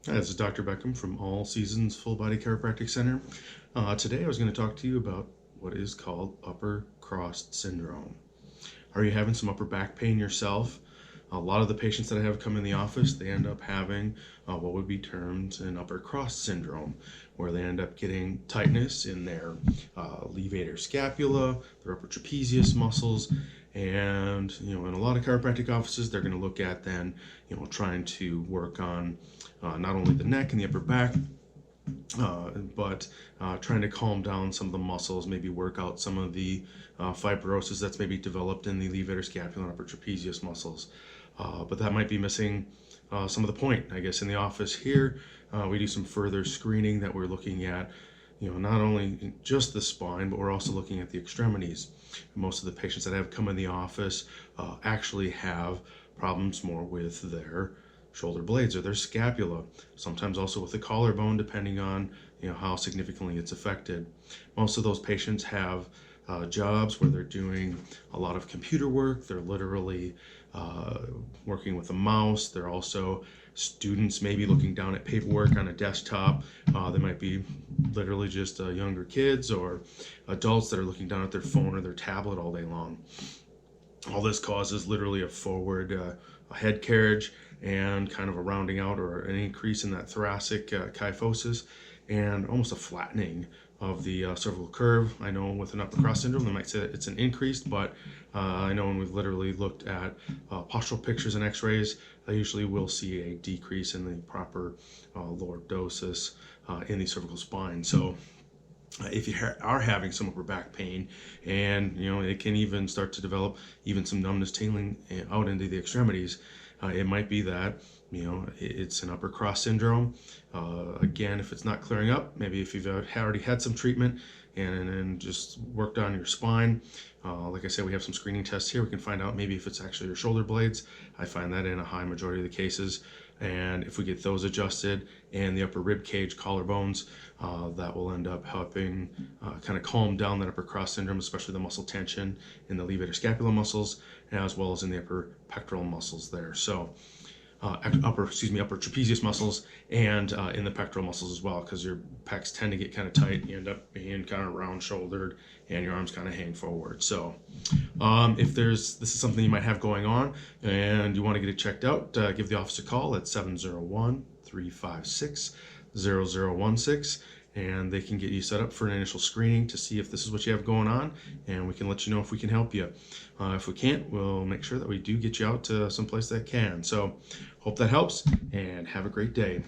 Hi, this is Dr. Beckham from All Seasons Full Body Chiropractic Center. Today I was going to talk to you about what is called upper cross syndrome. Are you having some upper back pain yourself? A lot of the patients that I have come in the office, they end up having what would be termed an upper cross syndrome, where they end up getting tightness in their levator scapula, their upper trapezius muscles, and in a lot of chiropractic offices, they're going to look at then trying to work on not only the neck and the upper back, but trying to calm down some of the muscles, maybe work out some of the fibrosis that's maybe developed in the levator scapula and upper trapezius muscles. But that might be missing some of the point. I guess in the office here, we do some further screening that we're looking at, not only just the spine, but we're also looking at the extremities. Most of the patients that have come in the office actually have problems more with their shoulder blades or their scapula, sometimes also with the collarbone, depending on how significantly it's affected. Most of those patients have jobs where they're doing a lot of computer work. They're literally working with a mouse. They're also students maybe looking down at paperwork on a desktop. They might be literally just younger kids or adults that are looking down at their phone or their tablet all day long. All this causes literally a forward a head carriage and kind of a rounding out or an increase in that thoracic kyphosis and almost a flattening of the cervical curve. I know with an upper cross syndrome, they might say that it's an increased, but I know when we've literally looked at postural pictures and x-rays, I usually will see a decrease in the proper lordosis in the cervical spine. So if you are having some upper back pain and it can even start to develop even some numbness tingling out into the extremities, it might be that it's an upper cross syndrome. Again, if it's not clearing up, maybe if you've already had some treatment and just worked on your spine, like I said, we have some screening tests here. We can find out maybe if it's actually your shoulder blades. I find that in a high majority of the cases. And if we get those adjusted and the upper rib cage, collarbones, that will end up helping kind of calm down that upper cross syndrome, especially the muscle tension in the levator scapula muscles, as well as in the upper pectoral muscles there. So upper trapezius muscles and in the pectoral muscles as well, because your pecs tend to get kind of tight. You end up being kind of round shouldered and your arms kind of hang forward. So if this is something you might have going on and you want to get it checked out, give the office a call at 701-356-0016, and they can get you set up for an initial screening to see if this is what you have going on, and we can let you know if we can help you. If we can't, we'll make sure that we do get you out to someplace that can. So hope that helps, and have a great day.